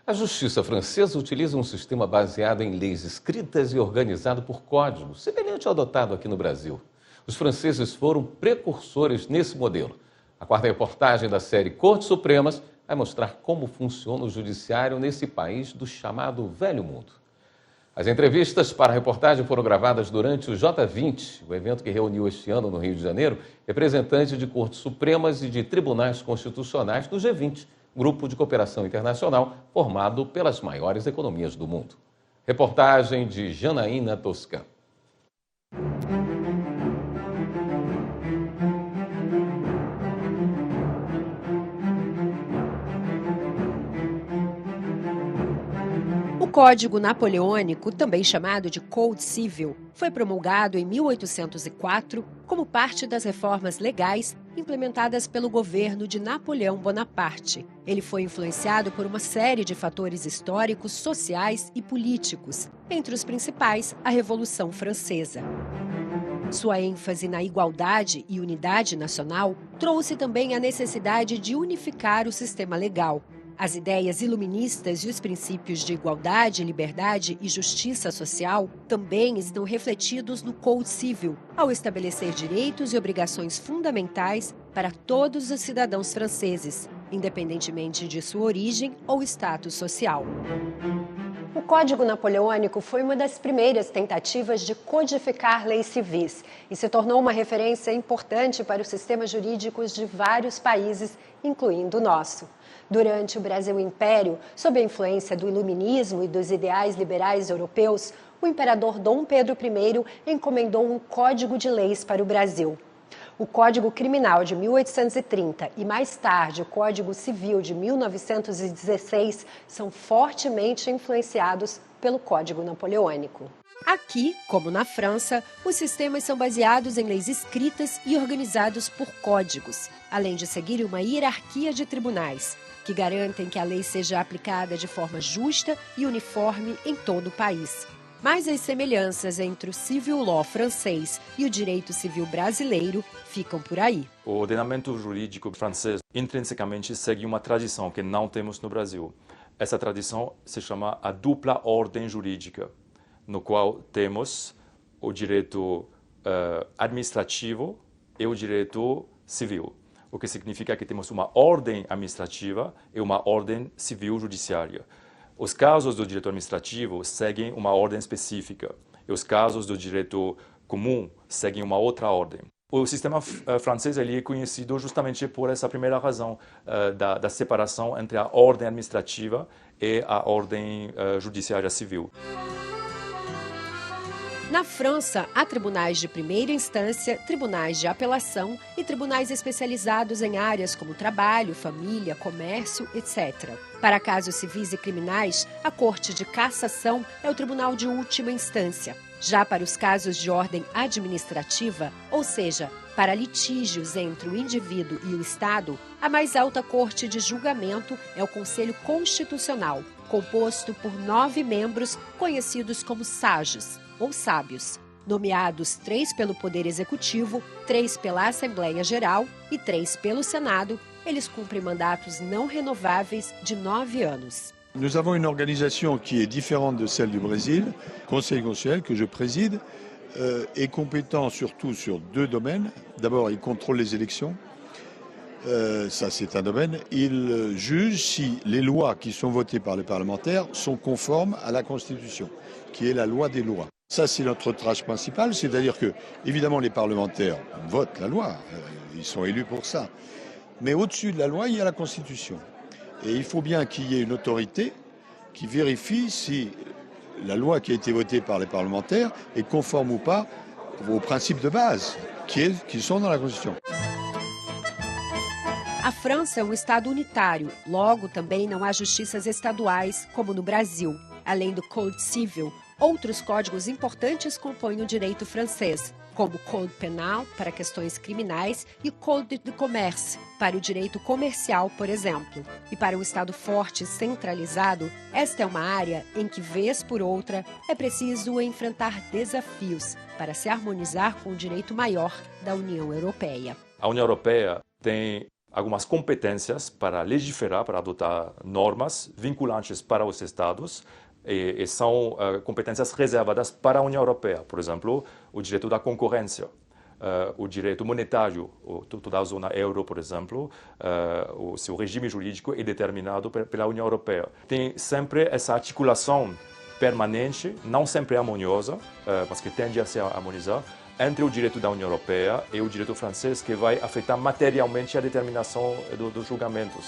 A justiça francesa utiliza um sistema baseado em leis escritas e organizado por códigos, semelhante ao adotado aqui no Brasil. Os franceses foram precursores nesse modelo. A quarta reportagem da série Cortes Supremas vai mostrar como funciona o judiciário nesse país do chamado Velho Mundo. As entrevistas para a reportagem foram gravadas durante o J20, o evento que reuniu este ano no Rio de Janeiro representantes de Cortes Supremas e de tribunais constitucionais do G20, grupo de cooperação internacional formado pelas maiores economias do mundo. Reportagem de Janaína Toscan. O Código Napoleônico, também chamado de Code Civil, foi promulgado em 1804 como parte das reformas legais implementadas pelo governo de Napoleão Bonaparte. Ele foi influenciado por uma série de fatores históricos, sociais e políticos, entre os principais, a Revolução Francesa. Sua ênfase na igualdade e unidade nacional trouxe também a necessidade de unificar o sistema legal. As ideias iluministas e os princípios de igualdade, liberdade e justiça social também estão refletidos no Code Civil, ao estabelecer direitos e obrigações fundamentais para todos os cidadãos franceses, independentemente de sua origem ou status social. O Código Napoleônico foi uma das primeiras tentativas de codificar leis civis e se tornou uma referência importante para os sistemas jurídicos de vários países, incluindo o nosso. Durante o Brasil Império, sob a influência do iluminismo e dos ideais liberais europeus, o imperador Dom Pedro I encomendou um código de leis para o Brasil. O Código Criminal de 1830 e, mais tarde, o Código Civil de 1916 são fortemente influenciados pelo Código Napoleônico. Aqui, como na França, os sistemas são baseados em leis escritas e organizados por códigos, além de seguir uma hierarquia de tribunais, que garantem que a lei seja aplicada de forma justa e uniforme em todo o país. Mas as semelhanças entre o civil law francês e o direito civil brasileiro ficam por aí. O ordenamento jurídico francês intrinsecamente segue uma tradição que não temos no Brasil. Essa tradição se chama a dupla ordem jurídica, no qual temos o direito administrativo e o direito civil. O que significa que temos uma ordem administrativa e uma ordem civil judiciária. Os casos do direito administrativo seguem uma ordem específica e os casos do direito comum seguem uma outra ordem. O sistema francês ele é conhecido justamente por essa primeira razão da separação entre a ordem administrativa e a ordem judiciária civil. Na França, há tribunais de primeira instância, tribunais de apelação e tribunais especializados em áreas como trabalho, família, comércio, etc. Para casos civis e criminais, a Corte de Cassação é o tribunal de última instância. Já para os casos de ordem administrativa, ou seja, para litígios entre o indivíduo e o Estado, a mais alta corte de julgamento é o Conselho Constitucional, composto por 9 membros conhecidos como sages, ou sábios, nomeados 3 pelo Poder Executivo, 3 pela Assembleia Geral e 3 pelo Senado. Eles cumprem mandatos não renováveis de 9 anos. Nous avons une organisation qui est différente de celle du Brésil. Le Conseil constitutionnel, que je préside, est compétent surtout sur 2 domaines. D'abord, il contrôle les élections. Ça, c'est un domaine. Il juge si les lois qui sont votées par les parlementaires sont conformes à la Constitution, qui est la loi des lois. Ça, c'est notre tâche principale, c'est-à-dire que, évidemment, les parlementaires votent la loi, ils sont élus pour ça. Mais au-dessus de la loi, il y a la Constitution. Et il faut bien qu'il y ait une autorité qui vérifie si la loi qui a été votée par les parlementaires est conforme ou pas aux principes de base qui sont dans la Constitution. A França é um estado unitário, logo também não há justiças estaduais, como no Brasil. Além do Code Civil, outros códigos importantes compõem o direito francês, como o Code Penal, para questões criminais, e o Code de Commerce, para o direito comercial, por exemplo. E para um Estado forte e centralizado, esta é uma área em que, vez por outra, é preciso enfrentar desafios para se harmonizar com o direito maior da União Europeia. A União Europeia tem algumas competências para legislar, para adotar normas vinculantes para os Estados, e são competências reservadas para a União Europeia. Por exemplo, o direito da concorrência, o direito monetário, toda a zona euro, por exemplo, o seu regime jurídico é determinado pela União Europeia. Tem sempre essa articulação permanente, não sempre harmoniosa, mas que tende a se harmonizar, entre o direito da União Europeia e o direito francês, que vai afetar materialmente a determinação dos julgamentos.